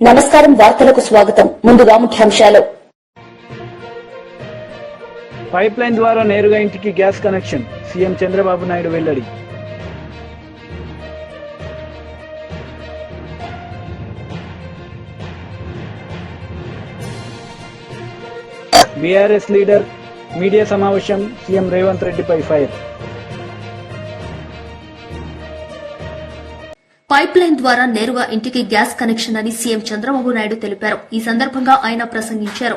నమస్కారం, వార్తలకు స్వాగతం. ముందుగా ముఖ్యాంశాలు. పైప్ లైన్ ద్వారా నేరుగా ఇంటికి gas connection, CM Chandrababu Naidu వెల్లడి. బీఆర్ఎస్ లీడర్ మీడియా సమావేశం, సీఎం రేవంత్ రెడ్డిపై ఫైర్. పైప్ లైన్ ద్వారా నేరుగా ఇంటికి గ్యాస్ కనెక్షన్ అని సీఎం చంద్రబాబు నాయుడు తెలిపారు. ఈ సందర్భంగా ఆయన ప్రసంగించారు.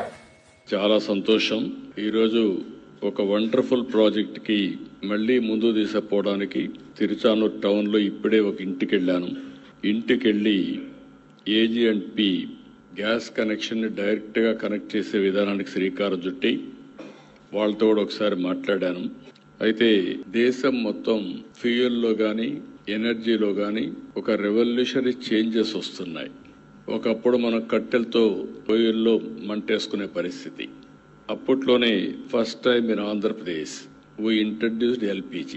చాలా సంతోషం. ఈరోజు ఒక వండర్ఫుల్ ప్రాజెక్ట్ కి మళ్లీ ముందు తీసుకుపోవడానికి తిరుచానూరు టౌన్ లో ఇప్పుడే ఒక ఇంటికి వెళ్ళాను. ఇంటికెళ్లి AG&P గ్యాస్ కనెక్షన్ ని డైరెక్ట్ గా కనెక్ట్ చేసే విధానానికి శ్రీకారం చుట్టి వాళ్ళతో కూడా ఒకసారి మాట్లాడాను. అయితే దేశం మొత్తం ఫ్యూయల్లో గాని ఎనర్జీలో గాని ఒక రెవల్యూషనరీ చేంజెస్ వస్తున్నాయి. ఒకప్పుడు మనం కట్టెలతో పొయ్యిల్లో మంటేసుకునే పరిస్థితి. అప్పట్లోనే first time in Andhra Pradesh we introduced LPG.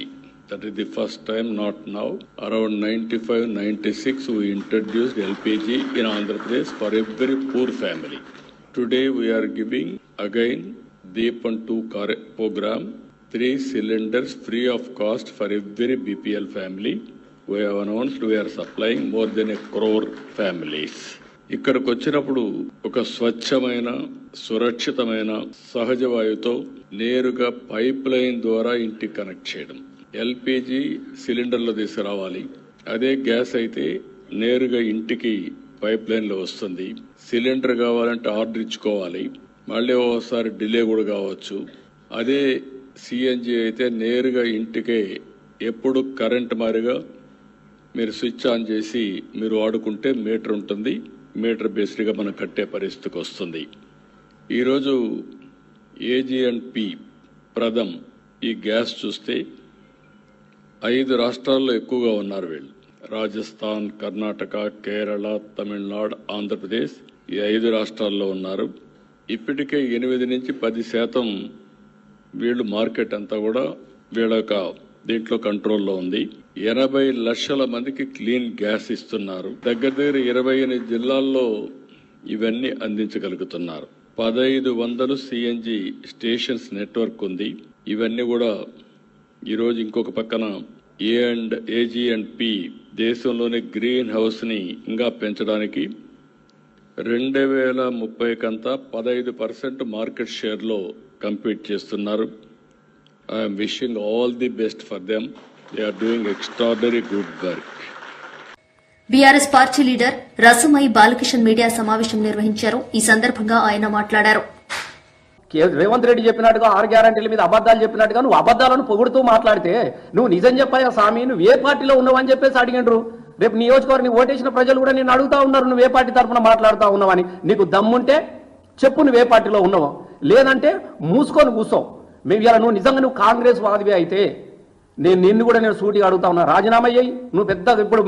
That is the first time, not now. Around 95-96 we introduced LPG in Andhra Pradesh for every poor family. Today we are giving again Deepan 2 program, 3 cylinders free of cost for every BPL family. We have announced we are supplying more than 1 crore families. ఇక్కడికి వచ్చినప్పుడు ఒక స్వచ్ఛమైన సురక్షితమైన సహజ వాయువుతో నేరుగా pipe line ద్వారా ఇంటికి connect చేయడం. LPG సిలిండర్లో తీసుకురావాలి. అదే గ్యాస్ అయితే నేరుగా ఇంటికి పైప్ లైన్ లో వస్తుంది. సిలిండర్ కావాలంటే ఆర్డర్ ఇచ్చుకోవాలి, మళ్ళీ ఒకసారి డిలే కూడా కావచ్చు. అదే CNG అయితే నేరుగా ఇంటికే ఎప్పుడు కరెంట్ మారిగా మీరు స్విచ్ ఆన్ చేసి మీరు వాడుకుంటే మీటర్ ఉంటుంది. మీటర్ బేస్డ్గా మనం కట్టే పరిస్థితికి వస్తుంది. ఈరోజు AG&P ప్రథమ్ ఈ గ్యాస్ చూస్తే 5 రాష్ట్రాల్లో ఎక్కువగా ఉన్నారు వీళ్ళు. రాజస్థాన్, కర్ణాటక, కేరళ, తమిళనాడు, ఆంధ్రప్రదేశ్ ఈ 5 రాష్ట్రాల్లో ఉన్నారు. ఇప్పటికే 8 నుంచి 10% వీళ్ళు మార్కెట్ అంతా కూడా వీళ్ళ యొక్క దీంట్లో కంట్రోల్లో ఉంది. 80 లక్షల మందికి క్లీన్ గ్యాస్ ఇస్తున్నారు. దగ్గర 28 జిల్లాల్లో ఇవన్నీ అందించగలుగుతున్నారు. 1500 CNG స్టేషన్స్ నెట్వర్క్ ఉంది. ఇవన్నీ కూడా ఈరోజు ఇంకొక పక్కన AG&P దేశంలోని గ్రీన్ హౌస్ ని ఇంకా పెంచడానికి 2030 కంతా 15% మార్కెట్ షేర్ లో కంపీట్ చేస్తున్నారు. I am wishing all the best for them. They are doing extraordinary good work. BRS party leader Rasamayi Balakishan media సమావేశం నిర్వహించారు. ఈ సందర్భంగా ఆయన మాట్లాడారు. రేవంత్ రెడ్డి చెప్పినట్టుగా 6 గ్యారంటీల మీద అబద్దాలు చెప్పినట్టుగా నువ్వు అబద్దాలను పొగుడుతూ మాట్లాడితే నువ్వు నిజం చెప్పాయా స్వామి, నువ్వు ఏ పార్టీలో ఉన్నావు అని చెప్పేసి అడిగిండ్రు. రేపు నియోజకవర్గం ఓటేసిన ప్రజలు కూడా నేను అడుగుతా ఉన్నారు, నువ్వు ఏ పార్టీ తరఫున మాట్లాడుతూ ఉన్నావని. నీకు దమ్ముంటే చెప్పు నువ్వు ఏ పార్టీలో ఉన్నావో, లేదంటే మూసుకొని కూర్చో. మేము ఇలా నువ్వు కాంగ్రెస్ వాదివే అయితే నిన్ను కూడా నేను సూటిగా అడుగుతా ఉన్నా, రాజీనామా చేయి. నువ్వు పెద్ద ఇప్పుడు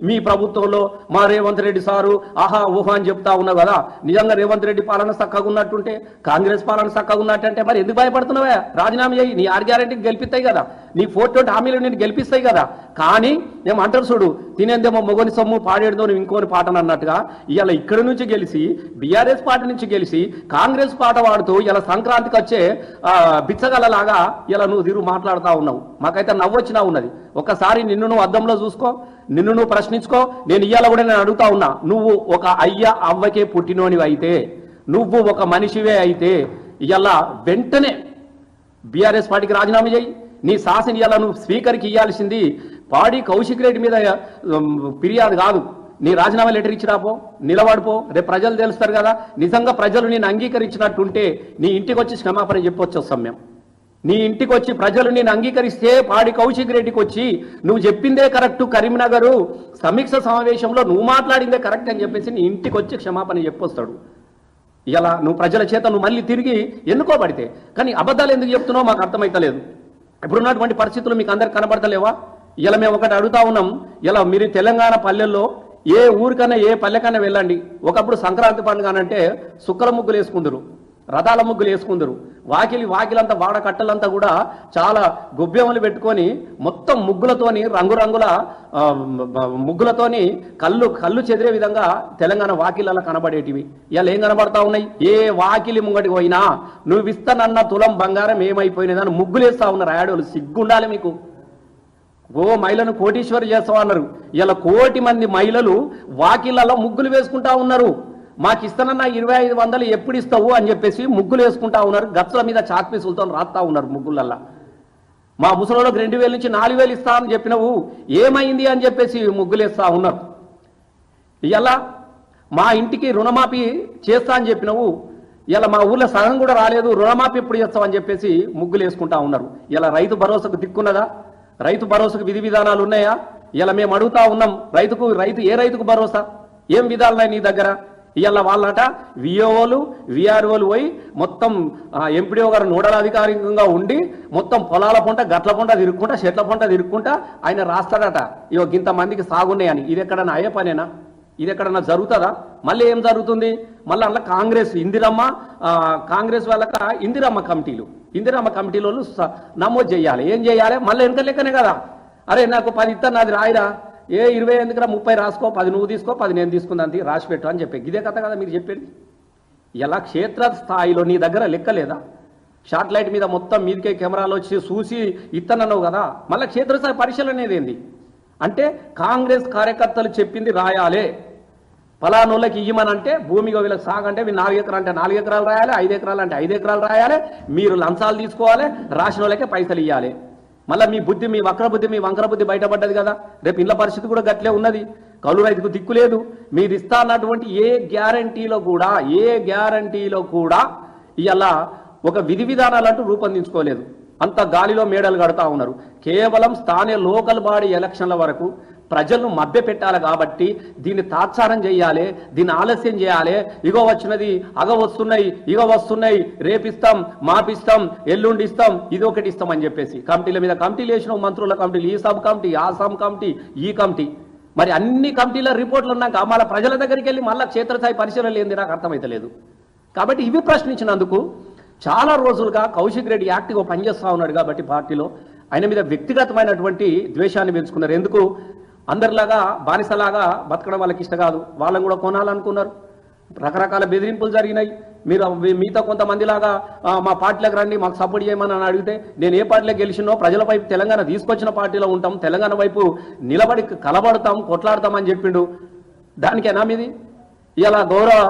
మీ ప్రభుత్వంలో మా రేవంత్ రెడ్డి సారు ఆహా ఊహా అని చెప్తా ఉన్నావు కదా. నిజంగా రేవంత్ రెడ్డి పాలన చక్కగా ఉన్నట్టుంటే, కాంగ్రెస్ పాలన చక్కగా ఉన్నట్టంటే మరి ఎందుకు భయపడుతున్నావా? రాజీనామా చేయి. నీ 6 గ్యారెంటీకి గెలిపిస్తాయి కదా, నీ 420 హామీలు నేను గెలిపిస్తాయి కదా. కానీ మేము అంటారు చూడు, తినేందేమో మొగని సొమ్ము పాడేడుదో నువ్వు ఇంకోని పాటను అన్నట్టుగా ఇవాళ ఇక్కడి నుంచి గెలిచి బీఆర్ఎస్ పార్టీ నుంచి గెలిచి కాంగ్రెస్ పాట వాడుతూ ఇలా సంక్రాంతికి వచ్చే బిచ్చగలలాగా ఇలా నువ్వు తిరుగు మాట్లాడుతూ ఉన్నావు. మాకైతే నవ్వొచ్చినా ఉన్నది. ఒక్కసారి నిన్ను నువ్వు అద్దంలో చూసుకో, నిన్ను నువ్వు ప్రశ్నించుకో. నేను ఇవాళ కూడా నేను అడుగుతా ఉన్నా, నువ్వు ఒక అయ్య అవ్వకే పుట్టినోనివి అయితే, నువ్వు ఒక మనిషివే అయితే ఇవాళ వెంటనే బీఆర్ఎస్ పార్టీకి రాజీనామా చేయి. నీ శాసన ఇవాళ నువ్వు స్పీకర్కి ఇవ్వాల్సింది పాడి కౌశిక్ రెడ్డి మీద ఫిర్యాదు కాదు, నీ రాజీనామా లెటర్ ఇచ్చిరాపో, నిలబడిపో. రేపు ప్రజలు తెలుస్తారు కదా. నిజంగా ప్రజలు నేను అంగీకరించినట్టుంటే నీ ఇంటికి వచ్చి క్షమాపణ చెప్పొచ్చు సమ్యం. నీ ఇంటికి వచ్చి ప్రజలు నేను అంగీకరిస్తే పాడి కౌశిక్ రెడ్డికి వచ్చి నువ్వు చెప్పిందే కరెక్ట్, కరీంనగర్ సమీక్ష సమావేశంలో నువ్వు మాట్లాడిందే కరెక్ట్ అని చెప్పేసి నీ ఇంటికి వచ్చి క్షమాపణ చెప్పొస్తాడు. ఇలా నువ్వు ప్రజల చేత నువ్వు మళ్ళీ తిరిగి ఎన్నుకోబడితే. కానీ అబద్ధాలు ఎందుకు చెప్తున్నావు మాకు అర్థమైతలేదు. ఇప్పుడున్నటువంటి పరిస్థితులు మీకు అందరికి కనబడతలేవా? ఇలా మేము ఒకటి అడుగుతా ఉన్నాం. ఇలా మీరు తెలంగాణ పల్లెల్లో ఏ ఊరికన్నా ఏ పల్లెకన్నా వెళ్ళండి. ఒకప్పుడు సంక్రాంతి పండుగ అంటే సుక్కల ముగ్గులు వేసుకుందరు, రథాల ముగ్గులు వేసుకుందరు. వాకిలంతా వాడకట్టలంతా కూడా చాలా గొబ్బెమ్మలు పెట్టుకొని మొత్తం ముగ్గులతోని రంగురంగుల ముగ్గులతోని కళ్ళు చెదిరే విధంగా తెలంగాణ వాకిళ్ళలో కనబడేటివి. ఇలా ఏం కనబడతా ఉన్నాయి? ఏ వాకిలి ముంగటికి పోయినా నువ్వు ఇస్తానన్న తులం బంగారం ఏమైపోయినదని ముగ్గులేస్తా ఉన్నారు. ఆడోళ్ళు సిగ్గుండాలి మీకు. మహిళను కోటీశ్వరి చేస్తామన్నారు. ఇలా 1 కోటి మంది మహిళలు వాకిళ్లలో ముగ్గులు వేసుకుంటా ఉన్నారు. మాకు ఇస్తానన్నా 2500 ఎప్పుడు ఇస్తావు అని చెప్పేసి ముగ్గులు వేసుకుంటా ఉన్నారు. గచ్చుల మీద చాక్పీసులతో రాస్తా ఉన్నారు ముగ్గులల్లా. మా ముసలిలోకి 2000 నుంచి 4000 ఇస్తా అని చెప్పినవు ఏమైంది అని చెప్పేసి ముగ్గులు వేస్తా ఉన్నారు. ఇలా మా ఇంటికి రుణమాఫీ చేస్తా అని చెప్పినవు ఇలా మా ఊర్లో సగం కూడా రాలేదు, రుణమాఫీ ఎప్పుడు చేస్తావు అని చెప్పేసి ముగ్గులు వేసుకుంటా ఉన్నారు. ఇలా రైతు భరోసాకు దిక్కున్నదా? రైతు భరోసాకు విధి విధానాలు ఉన్నాయా? ఇలా మేము అడుగుతా ఉన్నాం. ఏ రైతుకు భరోసా? ఏం విధాలున్నాయి నీ దగ్గర? ఇవాళ వాళ్ళట విఓలు విఆర్ఓలు పోయి మొత్తం ఎంపీడీఓ గారు నోడల్ అధికారికంగా ఉండి మొత్తం పొలాల పొంట గట్ల పొంట తిరుక్కుంటా చెట్ల పొంట తిరుక్కుంటా ఆయన రాస్తాడట ఇగో ఇంతమందికి సాగున్నాయని. ఇది ఎక్కడన్నా అయ్యే పనేనా? ఇది ఎక్కడన్నా జరుగుతుందా? మళ్ళీ ఏం జరుగుతుంది? మళ్ళీ అందులో కాంగ్రెస్ వాళ్ళక ఇందిరమ్మ కమిటీలో నమోదు చేయాలి. ఏం చేయాలి? మళ్ళీ వెనక లెక్కనే కదా. అరే నాకు 10 ఇస్తాను, నాది రాయిరా. 20 ఎందుకురా, 30 రాసుకో, 10 నువ్వు తీసుకో, 10 నేను తీసుకుందాంతి, రాసి పెట్టు అని చెప్పి ఇదే కథ కదా మీరు చెప్పేది. ఇలా క్షేత్ర స్థాయిలో నీ దగ్గర లెక్కలేదా? శాటిలైట్ మీద మొత్తం మీదికే కెమెరాలు వచ్చి చూసి ఇత్తనన్నావు కదా. మళ్ళీ క్షేత్రస్థాయి పరిశీలన అనేది ఏంది అంటే కాంగ్రెస్ కార్యకర్తలు చెప్పింది రాయాలే. ఫలానోళ్ళకి ఇయ్యమనంటే భూమిగా వీళ్ళకి సాగంటే 4 ఎకరాలు అంటే 4 ఎకరాలు రాయాలి, 5 ఎకరాలు అంటే 5 ఎకరాలు రాయాలి. మీరు లంచాలు తీసుకోవాలి, రాసిన వాళ్ళకే పైసలు ఇవ్వాలి. మళ్ళీ మీ వంకర బుద్ధి బయటపడ్డది కదా. రేపు ఇళ్ళ పరిస్థితి కూడా గట్లే ఉన్నది. కౌలు రైతుకు దిక్కు లేదు. మీరు ఇస్తా అన్నటువంటి ఏ గ్యారంటీలో కూడా ఇవాళ ఒక విధి విధానాలు అంటూ రూపొందించుకోలేదు. అంత గాలిలో మేడలు కడతా ఉన్నారు. కేవలం స్థానిక లోకల్ బాడీ ఎలక్షన్ల వరకు ప్రజలను మభ్య పెట్టాలి కాబట్టి దీన్ని తాత్సారం చేయాలి, దీన్ని ఆలస్యం చేయాలి. ఇగో వచ్చినది, వస్తున్నాయి, రేపిస్తాం, మాపిస్తాం, ఎల్లుండి ఇస్తాం, ఇది ఒకటి ఇస్తాం అని చెప్పేసి కమిటీల మీద కమిటీలు వేసిన మంత్రుల కమిటీలు, ఈ సబ్ కమిటీ, ఆ సబ్ కమిటీ, ఈ కమిటీ. మరి అన్ని కమిటీల రిపోర్ట్లు ఉన్నాక మళ్ళీ ప్రజల దగ్గరికి వెళ్ళి మళ్ళీ క్షేత్రస్థాయి పరిశీలన ఏంది నాకు అర్థమైతలేదు. కాబట్టి ఇవి ప్రశ్నించినందుకు చాలా రోజులుగా కౌశిక్ రెడ్డి యాక్టివ్గా పనిచేస్తూ ఉన్నాడు కాబట్టి పార్టీలో ఆయన మీద వ్యక్తిగతమైనటువంటి ద్వేషాన్ని పెంచుకున్నారు. ఎందుకు? అందరిలాగా బానిసలాగా బతకడం వాళ్ళకి ఇష్టం కాదు. వాళ్ళని కూడా కొనాలనుకున్నారు. రకరకాల బెదిరింపులు జరిగినాయి. మీతో కొంతమందిలాగా మా పార్టీలకు రండి, మాకు సపోర్ట్ చేయమని అని అడిగితే నేను ఏ పార్టీలో గెలిచినో ప్రజల వైపు తెలంగాణ తీసుకొచ్చిన పార్టీలో ఉంటాం, తెలంగాణ వైపు నిలబడి కలబడతాం, కొట్లాడతామని చెప్పిండు. దానికేనా మీది? ఇలా గౌరవ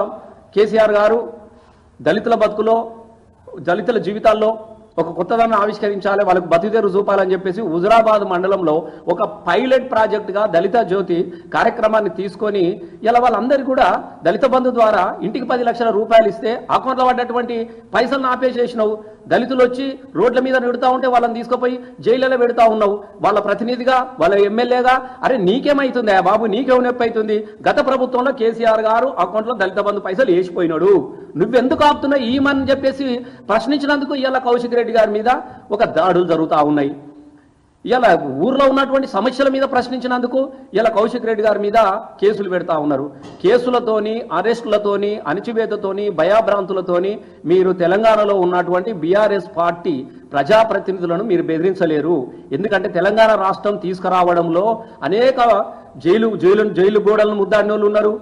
కేసీఆర్ గారు దళితుల బతుకులో, దళితుల జీవితాల్లో ఒక కొత్తదాన్ని ఆవిష్కరించాలి, వాళ్ళకు బతుకుదేరు చూపాలని చెప్పేసి హుజురాబాద్ మండలంలో ఒక పైలట్ ప్రాజెక్టుగా దళిత జ్యోతి కార్యక్రమాన్ని తీసుకొని ఇలా వాళ్ళందరికీ కూడా దళిత బంధు ద్వారా ఇంటికి 10 లక్షల రూపాయలు ఇస్తే అకౌంట్లో పడ్డటువంటి పైసలను ఆపేసేసినావు. దళితులు వచ్చి రోడ్ల మీద నిడుతూ ఉంటే వాళ్ళని తీసుకుపోయి జైళ్ళలో పెడతా ఉన్నావు. వాళ్ళ ప్రతినిధిగా, వాళ్ళ ఎమ్మెల్యేగా. అరే నీకేమైతుంది బాబు, నీకేం నొప్పి అవుతుంది? గత ప్రభుత్వంలో కేసీఆర్ గారు అకౌంట్లో దళిత బంధు పైసలు వేసిపోయినాడు, నువ్వెందుకు ఆపుతున్నావు ఈమని చెప్పేసి ప్రశ్నించినందుకు ఇవాళ కౌశిక్ రెడ్డి గారి మీద ఒక దాడులు జరుగుతూ ఉన్నాయి. ఇలా ఊర్లో ఉన్నటువంటి సమస్యల మీద ప్రశ్నించినందుకు ఇలా కౌశిక్ రెడ్డి గారి మీద కేసులు పెడతా ఉన్నారు. కేసులతోని, అరెస్టులతోని, అణచివేతతోని, భయాభ్రాంతులతోని మీరు తెలంగాణలో ఉన్నటువంటి బీఆర్ఎస్ పార్టీ ప్రజాప్రతినిధులను మీరు బెదిరించలేరు. ఎందుకంటే తెలంగాణ రాష్ట్రం తీసుకురావడంలో అనేక జైలు గోడలను ముద్దాడిన వాళ్ళు ఉన్నారు,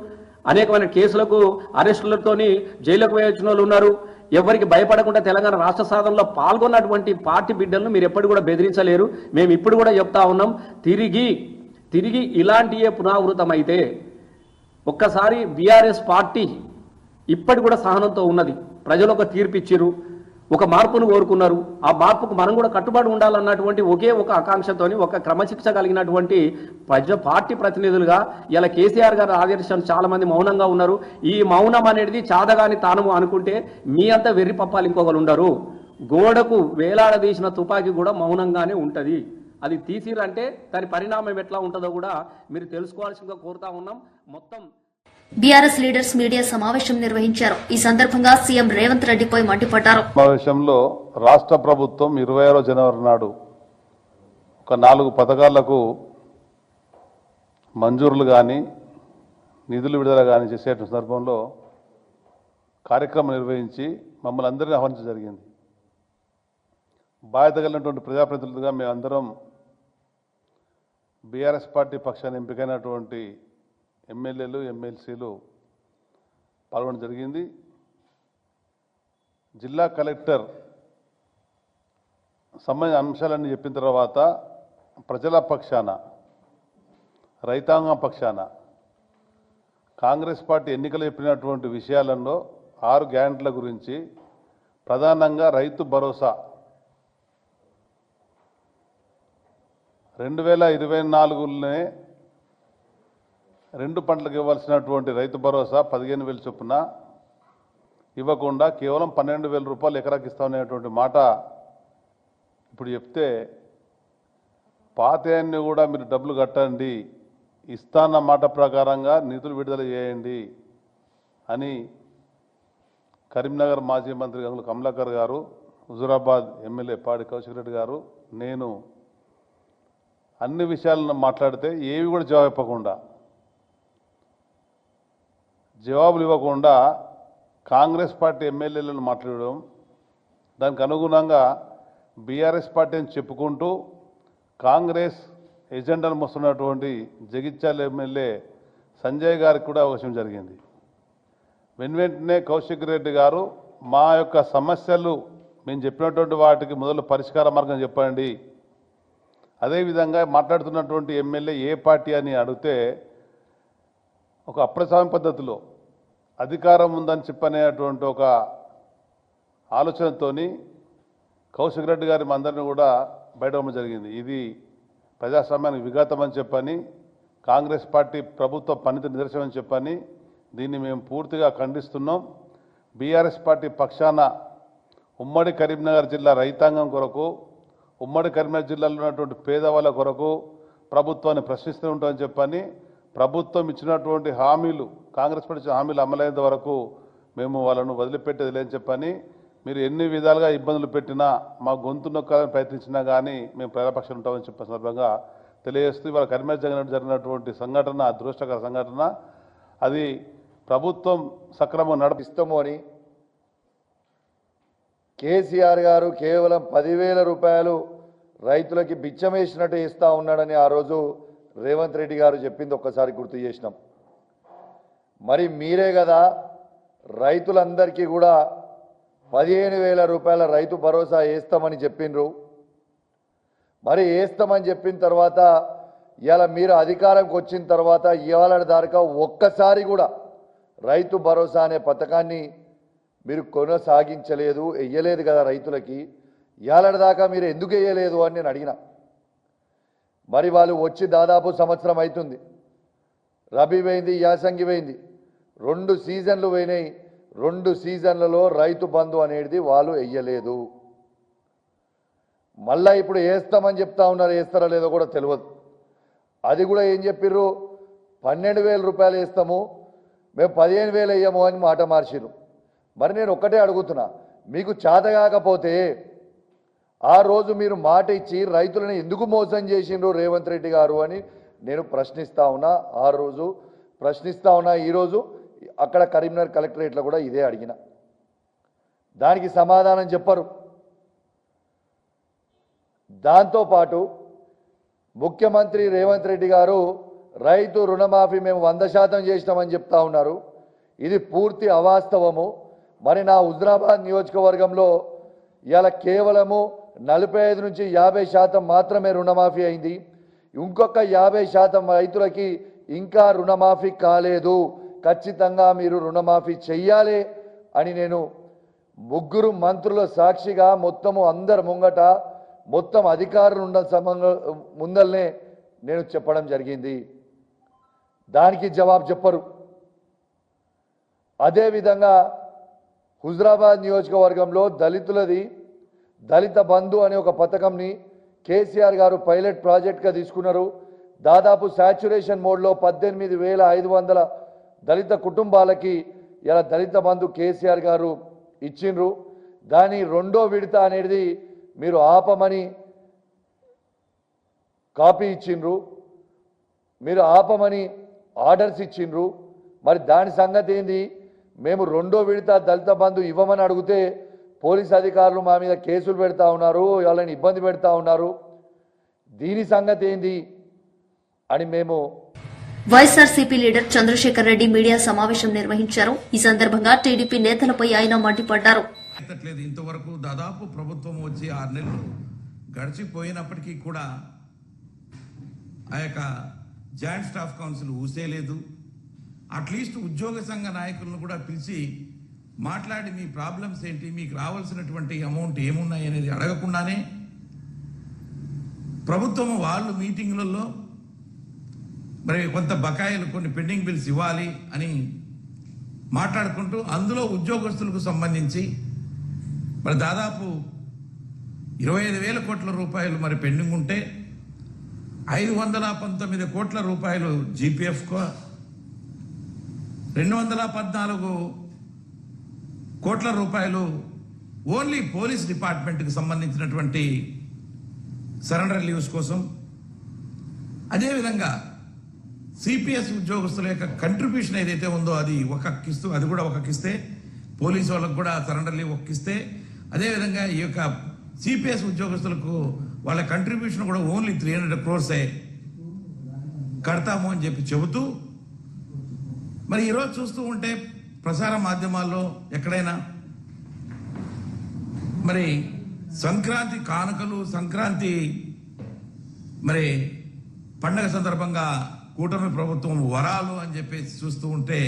అనేకమైన కేసులకు అరెస్టులతోని జైలుకు వేయించిన వాళ్ళు ఉన్నారు. ఎవరికి భయపడకుండా తెలంగాణ రాష్ట్ర సాధనలో పాల్గొన్నటువంటి పార్టీ బిడ్డలను మీరు ఎప్పుడు కూడా బెదిరించలేరు. మేము ఇప్పుడు కూడా చెప్తా ఉన్నాం, తిరిగి ఇలాంటియే పునరావృతమైతే ఒక్కసారి బీఆర్ఎస్ పార్టీ ఇప్పటి కూడా సహనంతో ఉన్నది. ప్రజలు ఒక తీర్పు ఇచ్చిరు, ఒక మార్పును కోరుకున్నారు. ఆ మార్పుకు మనం కూడా కట్టుబడి ఉండాలన్నటువంటి ఒకే ఒక ఆకాంక్షతోని, ఒక క్రమశిక్ష కలిగినటువంటి పార్టీ ప్రతినిధులుగా ఇలా కేసీఆర్ గారు ఆదర్శం చాలా మంది మౌనంగా ఉన్నారు. ఈ మౌనం అనేది చాదగాని తాను అనుకుంటే మీ అంతా వెర్రి పప్పాలు ఇంకొకరు ఉండరు. గోడకు వేలాడదీసిన తుపాకీ కూడా మౌనంగానే ఉంటుంది. అది తీసిరంటే దాని పరిణామం ఎట్లా ఉంటుందో కూడా మీరు తెలుసుకోవాల్సిందిగా కోరుతా ఉన్నాం. మొత్తం బీఆర్ఎస్ లీడర్స్ మీడియా సమావేశం నిర్వహించారు. ఈ సందర్భంగా సీఎం రేవంత్ రెడ్డిపై మండిపడ్డారు. సమావేశంలో రాష్ట్ర ప్రభుత్వం 26 జనవరి నాడు ఒక 4 పథకాలకు మంజూరులు కానీ నిధులు విడుదల కానీ చేసే సందర్భంలో కార్యక్రమం నిర్వహించి మమ్మల్ని అందరినీ ఆహ్వానించడం జరిగింది. బాధ్యత కలిగినటువంటి ప్రజాప్రతినిధులుగా మేమందరం బీఆర్ఎస్ పార్టీ పక్షాన్ని ఎంపికైనటువంటి ఎమ్మెల్యేలు ఎమ్మెల్సీలు పాల్గొనడం జరిగింది. జిల్లా కలెక్టర్ సంబంధించిన అంశాలన్నీ చెప్పిన తర్వాత ప్రజల పక్షాన రైతాంగం పక్షాన కాంగ్రెస్ పార్టీ ఎన్నికలు చెప్పినటువంటి విషయాలలో 6 గ్యారెంటీల గురించి ప్రధానంగా రైతు భరోసా 2024లోనే 2 పంటలకు ఇవ్వాల్సినటువంటి రైతు భరోసా 15,000 చొప్పున ఇవ్వకుండా కేవలం 12,000 రూపాయలు ఎకరాకి ఇస్తామనేటువంటి మాట ఇప్పుడు చెప్తే పాతయాన్ని కూడా మీరు డబ్బులు కట్టండి, ఇస్తాన్న మాట ప్రకారంగా నిధులు విడుదల చేయండి అని కరీంనగర్ మాజీ మంత్రి గంగుల కమలాకర్ గారు, హుజూరాబాద్ ఎమ్మెల్యే పాడి కౌశిక్ రెడ్డి గారు, నేను అన్ని విషయాలను మాట్లాడితే ఏవి కూడా జవాబులు ఇవ్వకుండా కాంగ్రెస్ పార్టీ ఎమ్మెల్యేలను మాట్లాడడం, దానికి అనుగుణంగా బీఆర్ఎస్ పార్టీ అని చెప్పుకుంటూ కాంగ్రెస్ ఎజెండాను మోస్తున్నటువంటి జగిత్యాల ఎమ్మెల్యే సంజయ్ గారికి కూడా అవకాశం జరిగింది. వెంటనే కౌశిక్ రెడ్డి గారు మా యొక్క సమస్యలు మేము చెప్పినటువంటి వాటికి మొదలు పరిష్కార మార్గం చెప్పండి, అదేవిధంగా మాట్లాడుతున్నటువంటి ఎమ్మెల్యే ఏ పార్టీ అని అడిగితే ఒక అప్రజాస్వామ్య పద్ధతిలో అధికారం ఉందని చెప్పనేటువంటి ఒక ఆలోచనతోని కౌశిక్ రెడ్డి గారి అందరినీ కూడా బయటపడడం జరిగింది. ఇది ప్రజాస్వామ్యానికి విఘాతం అని చెప్పని, కాంగ్రెస్ పార్టీ ప్రభుత్వ పనితీరు నిదర్శనం అని చెప్పని దీన్ని మేము పూర్తిగా ఖండిస్తున్నాం. బీఆర్ఎస్ పార్టీ పక్షాన ఉమ్మడి కరీంనగర్ జిల్లా రైతాంగం కొరకు, ఉమ్మడి కరీంనగర్ జిల్లాలో ఉన్నటువంటి పేదవాళ్ళ కొరకు ప్రభుత్వాన్ని ప్రశ్నిస్తూ ఉంటామని చెప్పని, ప్రభుత్వం ఇచ్చినటువంటి హామీలు, కాంగ్రెస్ పార్టీ ఇచ్చిన హామీలు అమలైనంత వరకు మేము వాళ్ళను వదిలిపెట్టేది లేని చెప్పని, మీరు ఎన్ని విధాలుగా ఇబ్బందులు పెట్టినా, మా గొంతు నొక్కాలని ప్రయత్నించినా కానీ మేము ప్రజాపక్షాలు ఉంటామని చెప్పే సందర్భంగా తెలియజేస్తూ ఇవాళ కరీంనగర్ జరిగినటువంటి సంఘటన అదృష్టకర సంఘటన. అది ప్రభుత్వం సక్రమంగా నడిపిస్తాము అని కేసీఆర్ గారు కేవలం 10,000 రూపాయలు రైతులకి బిచ్చమేసినట్టు ఇస్తా ఉన్నాడని ఆ రోజు రేవంత్ రెడ్డి గారు చెప్పింది ఒక్కసారి గుర్తు చేసినాం. మరి మీరే కదా రైతులందరికీ కూడా 15,000 రూపాయల రైతు భరోసా వేస్తామని చెప్పిండ్రు. మరి వేస్తామని చెప్పిన తర్వాత ఇవాళ మీరు అధికారంకి వచ్చిన తర్వాత ఇవాళ దాకా ఒక్కసారి కూడా రైతు భరోసా అనే పథకాన్ని మీరు కొనసాగించలేదు, వెయ్యలేదు కదా రైతులకి. ఇవాళ దాకా మీరు ఎందుకు వేయలేదు అని నేను అడిగిన. మరి వాళ్ళు వచ్చి దాదాపు సంవత్సరం అవుతుంది. రబీ పోయింది, యాసంగి పోయింది, 2 సీజన్లు పోయినాయి. 2 సీజన్లలో రైతు బంధు అనేది వాళ్ళు వెయ్యలేదు. మళ్ళా ఇప్పుడు వేస్తామని చెప్తా ఉన్నారు, వేస్తారో లేదో కూడా తెలియదు. అది కూడా ఏం చెప్పిర్రు, 12,000 రూపాయలు వేస్తాము, మేము 15,000 వేయము అని మాట మార్చిరు. మరి నేను ఒక్కటే అడుగుతున్నా, మీకు చేత కాకపోతే ఆ రోజు మీరు మాట ఇచ్చి రైతులను ఎందుకు మోసం చేసిండ్రు రేవంత్ రెడ్డి గారు అని నేను ప్రశ్నిస్తా ఉన్నా. ఆ రోజు ప్రశ్నిస్తా ఉన్నా, ఈరోజు అక్కడ కరీంనగర్ కలెక్టరేట్లో కూడా ఇదే అడిగిన, దానికి సమాధానం చెప్పరు. దాంతోపాటు ముఖ్యమంత్రి రేవంత్ రెడ్డి గారు రైతు రుణమాఫీ మేము 100% చేసినామని చెప్తా ఉన్నారు. ఇది పూర్తి అవాస్తవము. మరి నా హుజూరాబాద్ నియోజకవర్గంలో ఇవాళ కేవలము 45 నుంచి 50% మాత్రమే రుణమాఫీ అయింది. ఇంకొక 50% రైతులకి ఇంకా రుణమాఫీ కాలేదు. ఖచ్చితంగా మీరు రుణమాఫీ చెయ్యాలి అని నేను 3 మంత్రుల సాక్షిగా మొత్తము అందరి ముంగట మొత్తం అధికారులు ఉన్న ముందల్నే నేను చెప్పడం జరిగింది. దానికి జవాబు చెప్పరు. అదేవిధంగా హుజూరాబాద్ నియోజకవర్గంలో దళితులది దళిత బంధు అనే ఒక పథకంని కేసీఆర్ గారు పైలట్ ప్రాజెక్ట్గా తీసుకున్నారు. దాదాపు సాచ్యురేషన్ మోడ్లో 18,500 దళిత కుటుంబాలకి ఇలా దళిత బంధు కేసీఆర్ గారు ఇచ్చిండ్రు. దాని 2వ విడత అనేది మీరు ఆపమని కాపీ ఇచ్చిండ్రు, మీరు ఆపమని ఆర్డర్స్ ఇచ్చిండ్రు. మరి దాని సంగతి ఏంది? మేము 2వ విడత దళిత బంధు ఇవ్వమని అడిగితే పోలీస్ అధికారులు మా మీద కేసులు పెడతా ఉన్నారు, వాళ్ళని ఇబ్బంది పెడతా ఉన్నారు. దీని సంగతి ఏంది అని మేము వైఎస్ఆర్సీపీ లీడర్ చంద్రశేఖర్ రెడ్డి మీడియా సమావేశం నిర్వహించారు. ఈ సందర్భంగా టీడీపీ నేతలపై ఆయన మండిపడ్డారు. ఇంతవరకు దాదాపు ప్రభుత్వం వచ్చి 6 నెలలు గడిచిపోయినప్పటికీ కూడా ఆ యొక్క జాయింట్ స్టాఫ్ కౌన్సిల్ ఊసేలేదు. అట్లీస్ట్ ఉద్యోగ సంఘ నాయకులను కూడా పిలిచి మాట్లాడి మీ ప్రాబ్లమ్స్ ఏంటి, మీకు రావాల్సినటువంటి అమౌంట్ ఏమున్నాయి అనేది అడగకుండానే ప్రభుత్వం వాళ్ళు మీటింగులలో మరి కొంత బకాయిలు కొన్ని పెండింగ్ బిల్స్ ఇవ్వాలి అని మాట్లాడుకుంటూ అందులో ఉద్యోగస్తులకు సంబంధించి మరి దాదాపు 25,000 కోట్ల రూపాయలు మరి పెండింగ్ ఉంటే 519 కోట్ల రూపాయలు జీపీఎఫ్కో, 214 కోట్ల రూపాయలు ఓన్లీ పోలీస్ డిపార్ట్మెంట్కి సంబంధించినటువంటి సరెండర్ లీవ్స్ కోసం, అదేవిధంగా సిపిఎస్ ఉద్యోగస్తుల యొక్క కంట్రిబ్యూషన్ ఏదైతే ఉందో అది అది కూడా ఒకకిస్తే, పోలీసు వాళ్ళకు కూడా సరెండర్ లీవ్ ఒక్కిస్తే, అదేవిధంగా ఈ యొక్క సిపిఎస్ ఉద్యోగస్తులకు వాళ్ళ కంట్రిబ్యూషన్ కూడా ఓన్లీ 300 crores కడతాము అని చెప్పి చెబుతూ మరి ఈరోజు చూస్తూ ఉంటే ప్రసార మాధ్యమాల్లో ఎక్కడైనా మరి సంక్రాంతి కానుకలు, సంక్రాంతి మరి పండగ సందర్భంగా కూటమి ప్రభుత్వం వరాలు అని చెప్పేసి చూస్తూ ఉంటే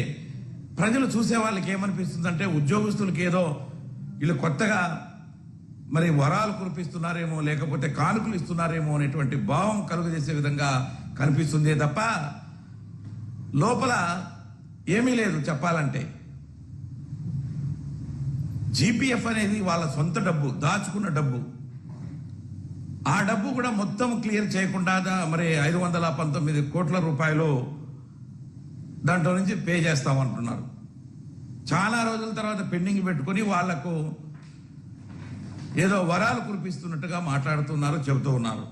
ప్రజలు చూసే వాళ్ళకి ఏమనిపిస్తుందంటే ఉద్యోగస్తులకి ఏదో వీళ్ళు కొత్తగా మరి వరాలు కురిపిస్తున్నారేమో, లేకపోతే కానుకలు ఇస్తున్నారేమో అనేటువంటి భావం కలుగజేసే విధంగా కనిపిస్తుంది తప్ప లోపల ఏమీ లేదు. చెప్పాలంటే జీపీఎఫ్ అనేది వాళ్ళ సొంత డబ్బు, దాచుకున్న డబ్బు. ఆ డబ్బు కూడా మొత్తం క్లియర్ చేయకుండా మరి 519 కోట్ల రూపాయలు దాంట్లో నుంచి పే చేస్తామంటున్నారు. చాలా రోజుల తర్వాత పెండింగ్ పెట్టుకుని వాళ్లకు ఏదో వరాలు కురిపిస్తున్నట్టుగా మాట్లాడుతున్నారు, చెబుతూ ఉన్నారు.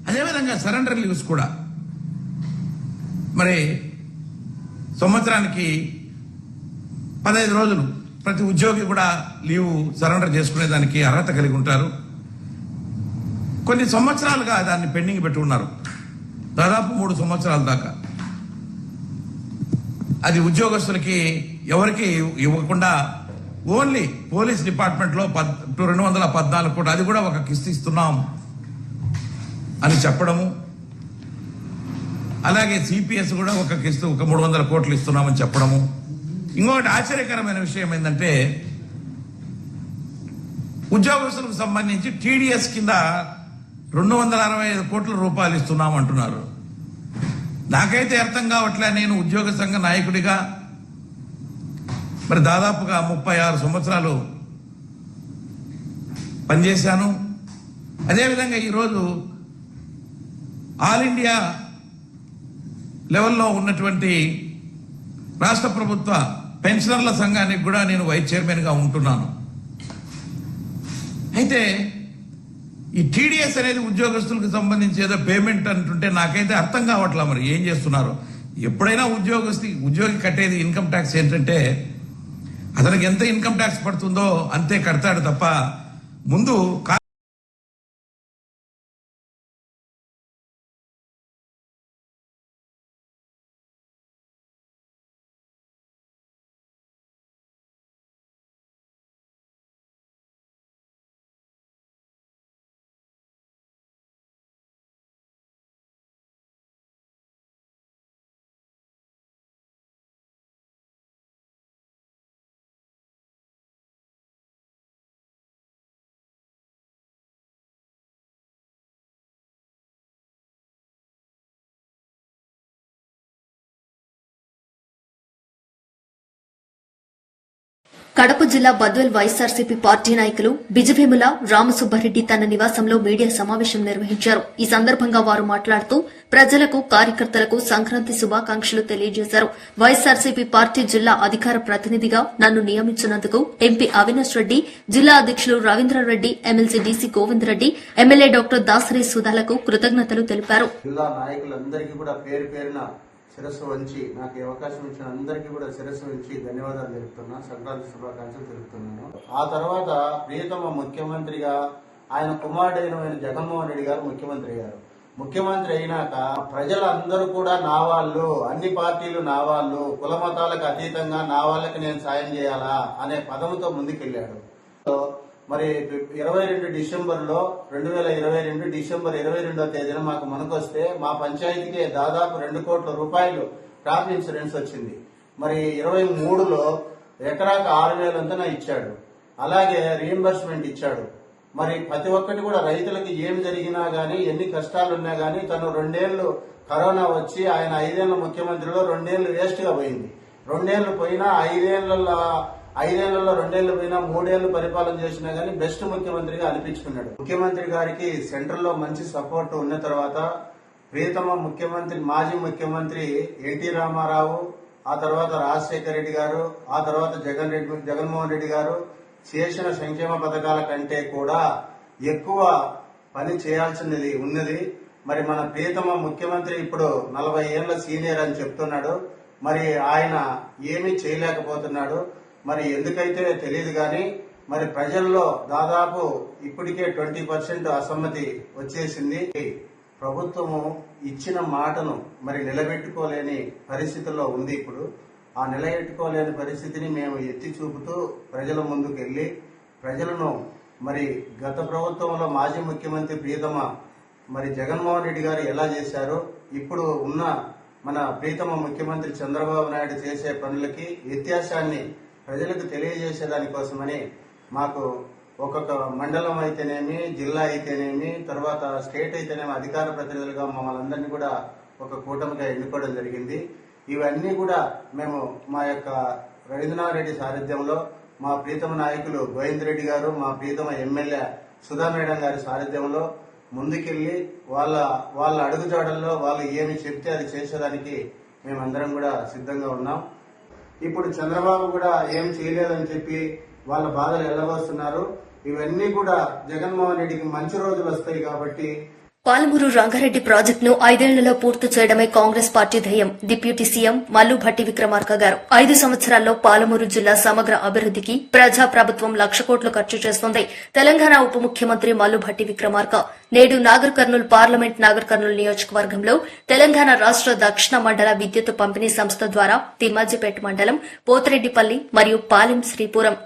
అదేవిధంగా సరెండర్ లీవ్స్ కూడా మరి సంవత్సరానికి 15 రోజులు ప్రతి ఉద్యోగి కూడా లీవ్ సరెండర్ చేసుకునేదానికి అర్హత కలిగి ఉంటారు. కొన్ని సంవత్సరాలుగా దాన్ని పెండింగ్ పెట్టి ఉన్నారు, దాదాపు 3 సంవత్సరాల దాకా. అది ఉద్యోగస్తులకి ఎవరికి ఇవ్వకుండా ఓన్లీ పోలీస్ డిపార్ట్మెంట్లో 214 కోట్లు, అది కూడా ఒక కిస్తీ ఇస్తున్నాం అని చెప్పడము, అలాగే సిపిఎస్ కూడా ఒక కిస్తీ 300 కోట్లు ఇస్తున్నామని చెప్పడము. ఇంకొకటి ఆశ్చర్యకరమైన విషయం ఏంటంటే ఉద్యోగస్తులకు సంబంధించి టీడీఎస్ కింద 265 కోట్ల రూపాయలు ఇస్తున్నామంటున్నారు. నాకైతే అర్థం కావట్లే. నేను ఉద్యోగ సంఘ నాయకుడిగా మరి దాదాపుగా 36 సంవత్సరాలు పనిచేశాను. అదేవిధంగా ఈరోజు ఆల్ ఇండియా లెవెల్లో ఉన్నటువంటి రాష్ట్ర ప్రభుత్వ పెన్షనర్ల సంఘానికి కూడా నేను వైస్ చైర్మన్గా ఉంటున్నాను. అయితే ఈ టీడీఎస్ అనేది ఉద్యోగస్తులకు సంబంధించి ఏదో పేమెంట్ అంటుంటే నాకైతే అర్థం కావట్లా మరి ఏం చేస్తున్నారు. ఎప్పుడైనా ఉద్యోగి కట్టేది ఇన్కమ్ ట్యాక్స్ ఏంటంటే అతనికి ఎంత ఇన్కమ్ ట్యాక్స్ పడుతుందో అంతే కడతాడు తప్ప ముందు కడప జిల్లా బద్వేల్ వైఎస్ఆర్సీపీ పార్టీ నాయకులు బిజవేముల రామసుబ్బారెడ్డి తన నివాసంలో మీడియా సమావేశం నిర్వహించారు. ఈ సందర్భంగా వారు మాట్లాడుతూ ప్రజలకు, కార్యకర్తలకు సంక్రాంతి శుభాకాంక్షలు తెలియజేశారు. వైఎస్ఆర్సీపీ పార్టీ జిల్లా అధికార ప్రతినిధిగా నన్ను నియమించినందుకు ఎంపీ అవినాష్ రెడ్డి, జిల్లా అధ్యకులు Ravindra Reddy, MLC DC Govinda Reddy, MLA doctor Dasari సుధాలకు కృతజ్ఞతలు తెలిపారు. జిల్లా నాయకులందరికీ కూడా పేరు పేరున శిరస్సు వంచి నాకు ఈ అవకాశం ఇచ్చిన అందరికీ కూడా శిరస్సు వంచి ధన్యవాదాలు తెలుపుతున్నా, సంక్రాంతి శుభాకాంక్షలు తెలుపుతున్నాను. ఆ తర్వాత ప్రియతమ ముఖ్యమంత్రిగా ఆయన కుమారుడైన జగన్మోహన్ రెడ్డి గారు ముఖ్యమంత్రి అయినాక ప్రజలందరూ కూడా నా వాళ్ళు, అన్ని పార్టీలు నా వాళ్ళు, కుల మతాలకు అతీతంగా నా వాళ్ళకి నేను సాయం చేయాలా అనే పదముతో ముందుకెళ్లాడు. మరి 22 డిసెంబర్లో 2022 డిసెంబర్ 22వ తేదీన మాకు మనకొస్తే మా పంచాయతీకి దాదాపు 2 కోట్ల రూపాయలు క్రాప్ ఇన్సూరెన్స్ వచ్చింది. మరి 23లో ఎకరాకు 6,000 అంతనా ఇచ్చాడు. అలాగే రీఎంబర్స్మెంట్ ఇచ్చాడు. మరి ప్రతి ఒక్కటి కూడా రైతులకి ఏం జరిగినా గానీ, ఎన్ని కష్టాలున్నా గానీ, తను 2 ఏళ్లు కరోనా వచ్చి ఆయన 5 ఏళ్ల ముఖ్యమంత్రిలో 2 ఏళ్లు వేస్ట్ గా పోయింది. 2 ఏళ్లు పోయినా 5 ఏళ్లలో 2 ఏళ్లు పోయినా 3 ఏళ్లు పరిపాలన చేసినా గానీ బెస్ట్ ముఖ్యమంత్రిగా అనిపించుకున్నాడు. ముఖ్యమంత్రి గారికి సెంట్రల్ లో మంచి సపోర్ట్ ఉన్న తర్వాత ప్రియతమ ముఖ్యమంత్రి, మాజీ ముఖ్యమంత్రి ఎన్టీ రామారావు, ఆ తర్వాత రాజశేఖర రెడ్డి గారు, ఆ తర్వాత జగన్మోహన్ రెడ్డి గారు చేసిన సంక్షేమ పథకాల కంటే కూడా ఎక్కువ పని చేయాల్సినది ఉన్నది. మరి మన ప్రియతమ ముఖ్యమంత్రి ఇప్పుడు 40 ఏళ్ల సీనియర్ అని చెప్తున్నాడు. మరి ఆయన ఏమీ చేయలేకపోతున్నాడు. మరి ఎందుకైతే తెలియదు కానీ మరి ప్రజల్లో దాదాపు ఇప్పటికే 20% అసమ్మతి వచ్చేసింది. ప్రభుత్వము ఇచ్చిన మాటను మరి నిలబెట్టుకోలేని పరిస్థితుల్లో ఉంది. ఇప్పుడు ఆ నిలబెట్టుకోలేని పరిస్థితిని మేము ఎత్తి చూపుతూ ప్రజల ముందుకు వెళ్లి ప్రజలను మరి గత ప్రభుత్వంలో మాజీ ముఖ్యమంత్రి ప్రియతమ మరి జగన్మోహన్ రెడ్డి గారు ఎలా చేశారో, ఇప్పుడు ఉన్న మన ప్రియతమ ముఖ్యమంత్రి చంద్రబాబు నాయుడు చేసే పనులకి వ్యత్యాసాన్ని ప్రజలకు తెలియజేసేదానికోసమని మాకు ఒక్కొక్క మండలం అయితేనేమి, జిల్లా అయితేనేమి, తర్వాత స్టేట్ అయితేనేమి అధికార ప్రతినిధులుగా మమ్మల్ని అందరినీ కూడా ఒక కూటమిగా ఎన్నుకోవడం జరిగింది. ఇవన్నీ కూడా మేము మా యొక్క రవీంద్రనాథ్ రెడ్డి సారథ్యంలో, మా ప్రీతమ నాయకులు గోవింద్ రెడ్డి గారు, మా ప్రీతమ ఎమ్మెల్యే సుధా మేడం గారి సారథ్యంలో ముందుకెళ్లి వాళ్ళ అడుగుజాడల్లో వాళ్ళు ఏమి చెప్తే అది చేసేదానికి మేమందరం కూడా సిద్ధంగా ఉన్నాం. ఇప్పుడు చంద్రబాబు కూడా ఏం చేయలేదని చెప్పి వాళ్ళ బాధలు ఎల్లబోస్తున్నారు. ఇవన్నీ కూడా జగన్మోహన్ రెడ్డికి మంచి రోజులు వస్తాయి కాబట్టి పాలమూరు రంగారెడ్డి ప్రాజెక్టును 5 ఏళ్లలో పూర్తి చేయడమే కాంగ్రెస్ పార్టీ ధ్యేయం. డిప్యూటీ సీఎం మల్లు భట్టి విక్రమార్క గారు 5 సంవత్సరాల్లో పాలమూరు జిల్లా సమగ్ర అభివృద్దికి ప్రజాప్రభుత్వం 1,00,000 కోట్లు ఖర్చు చేస్తోంది. తెలంగాణ ఉప ముఖ్యమంత్రి మల్లు భట్టి విక్రమార్క నేడు నాగర్ కర్నూల్ పార్లమెంట్ నాగర్ కర్నూల్ నియోజకవర్గంలో తెలంగాణ రాష్ట దక్షిణ మండల విద్యుత్ పంపిణీ సంస్థ ద్వారా తిమ్మాజిపేట మండలం పోతిరెడ్డిపల్లి మరియు పాలెం శ్రీపురం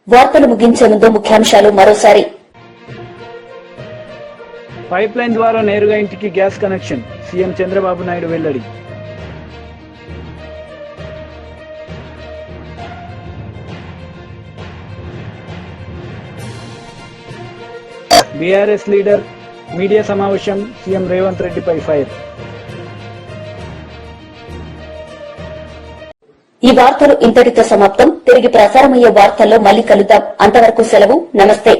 వార్తలు ముగించే ముందు ముఖ్యాంశాలు మరోసారి. పైప్ లైన్ ద్వారా నేరుగా ఇంటికి gas connection, CM Chandrababu Naidu వెల్లడి. బీఆర్ఎస్ లీడర్ మీడియా సమావేశం, సీఎం రేవంత్ రెడ్డిపై ఫైర్. ఈ వార్తలు ఇంతటితో సమాప్తం. తిరిగి ప్రసారమయ్యే వార్తల్లో మళ్లీ కలుద్దాం. అంతవరకు సెలవు. నమస్తే.